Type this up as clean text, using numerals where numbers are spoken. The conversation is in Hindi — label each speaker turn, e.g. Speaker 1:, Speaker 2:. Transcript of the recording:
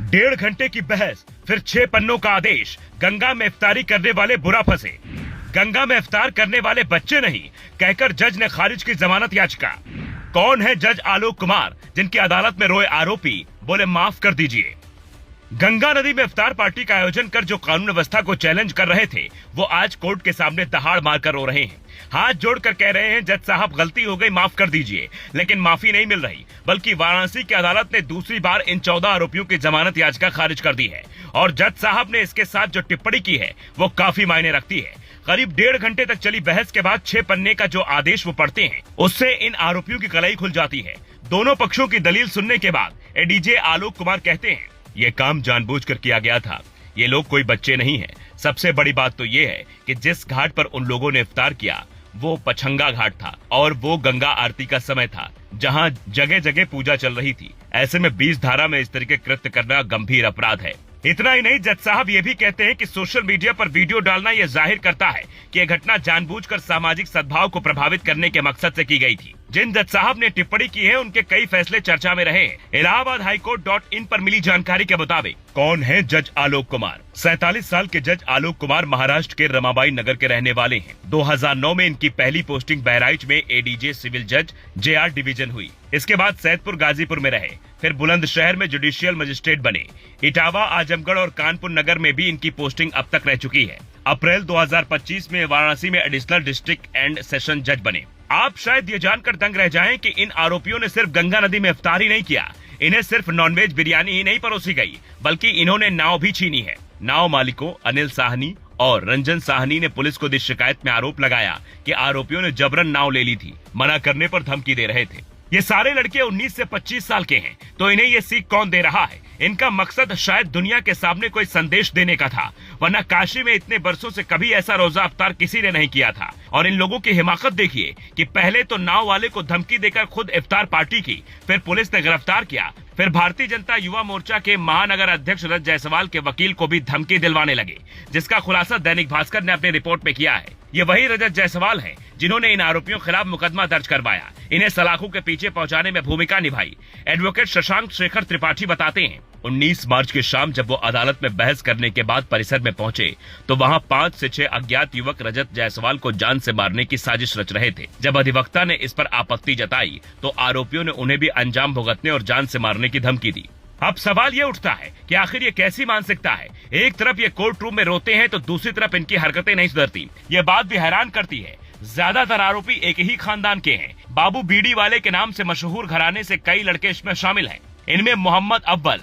Speaker 1: 1.5 घंटे की बहस, फिर 6 पन्नों का आदेश। गंगा में इफ्तारी करने वाले बुरा फंसे। गंगा में इफ्तार करने वाले बच्चे नहीं कहकर जज ने खारिज की जमानत याचिका। कौन है जज आलोक कुमार, जिनकी अदालत में रोए आरोपी बोले माफ कर दीजिए। गंगा नदी में इफ्तार पार्टी का आयोजन कर जो कानून व्यवस्था को चैलेंज कर रहे थे, वो आज कोर्ट के सामने दहाड़ मारकर रो रहे हैं। हाथ जोड़कर कह रहे हैं, जज साहब गलती हो गई, माफ कर दीजिए। लेकिन माफी नहीं मिल रही, बल्कि वाराणसी की अदालत ने दूसरी बार इन 14 आरोपियों की जमानत याचिका खारिज कर दी है। और जज साहब ने इसके साथ जो टिप्पणी की है, वो काफी मायने रखती है। करीब 1.5 घंटे तक चली बहस के बाद 6 पन्ने का जो आदेश वो पढ़ते हैं, उससे इन आरोपियों की कलाई खुल जाती है। दोनों पक्षों की दलील सुनने के बाद एडीजे आलोक कुमार कहते हैं, ये काम जानबूझकर किया गया था। ये लोग कोई बच्चे नहीं हैं। सबसे बड़ी बात तो ये है कि जिस घाट पर उन लोगों ने इफ्तार किया, वो पछंगा घाट था और वो गंगा आरती का समय था, जहां जगह जगह पूजा चल रही थी। ऐसे में 20 धारा में इस तरह के कृत्य करना गंभीर अपराध है। इतना ही नहीं, जज साहब ये भी कहते हैं कि सोशल मीडिया पर वीडियो डालना यह जाहिर करता है कि यह घटना जानबूझकर सामाजिक सद्भाव को प्रभावित करने के मकसद से की गई थी। जिन जज साहब ने टिप्पणी की है, उनके कई फैसले चर्चा में रहे हैं। इलाहाबाद हाईकोर्ट.in पर मिली जानकारी के मुताबिक कौन है जज आलोक कुमार? 47 साल के जज आलोक कुमार महाराष्ट्र के रमाबाई नगर के रहने वाले हैं। 2009 में इनकी पहली पोस्टिंग बहराइच में एडीजे सिविल जज JR डिवीजन हुई। इसके बाद सैदपुर गाजीपुर में रहे, फिर बुलंदशहर में जुडिशियल मजिस्ट्रेट बने। इटावा, आजमगढ़ और कानपुर नगर में भी इनकी पोस्टिंग अब तक रह चुकी है। अप्रैल 2025 में वाराणसी में एडिशनल डिस्ट्रिक्ट एंड सेशन जज बने। आप शायद ये जानकर दंग रह जाएं कि इन आरोपियों ने सिर्फ गंगा नदी में इफ्तार ही नहीं किया। इन्हें सिर्फ नॉनवेज बिरयानी ही नहीं परोसी गई, बल्कि इन्होंने नाव भी छीनी है। नाव मालिकों अनिल साहनी और रंजन साहनी ने पुलिस को दी शिकायत में आरोप लगाया कि आरोपियों ने जबरन नाव ले ली थी। मना करने पर धमकी दे रहे थे। ये सारे लड़के 19 से 25 साल के हैं, तो इन्हें ये सीख कौन दे रहा है? इनका मकसद शायद दुनिया के सामने कोई संदेश देने का था, वरना काशी में इतने बरसों से कभी ऐसा रोजा अफ्तार किसी ने नहीं किया था। और इन लोगों की हिमाकत देखिए कि पहले तो नाव वाले को धमकी देकर खुद इफ्तार पार्टी की, फिर पुलिस ने गिरफ्तार किया, फिर भारतीय जनता युवा मोर्चा के महानगर अध्यक्ष रजत जायसवाल के वकील को भी धमकी दिलवाने लगे, जिसका खुलासा दैनिक भास्कर ने अपनी रिपोर्ट में किया है। ये वही रजत जायसवाल हैं जिन्होंने इन आरोपियों के खिलाफ मुकदमा दर्ज करवाया, इन्हें सलाखों के पीछे पहुंचाने में भूमिका निभाई। एडवोकेट शशांक शेखर त्रिपाठी बताते हैं, 19 मार्च की शाम जब वो अदालत में बहस करने के बाद परिसर में पहुंचे, तो वहां 5 से 6 अज्ञात युवक रजत जायसवाल को जान से मारने की साजिश रच रहे थे। जब अधिवक्ता ने इस पर आपत्ति जताई, तो आरोपियों ने उन्हें भी अंजाम भुगतने और जान से मारने की धमकी दी। अब सवाल ये उठता है कि आखिर ये कैसी मानसिकता है? एक तरफ ये कोर्ट रूम में रोते हैं, तो दूसरी तरफ इनकी हरकतें नहीं सुधरती। ये बात भी हैरान करती है, ज्यादातर आरोपी एक ही खानदान के हैं। बाबू बीड़ी वाले के नाम से मशहूर घराने से कई लड़के इसमें शामिल हैं। इनमें मोहम्मद अव्वल,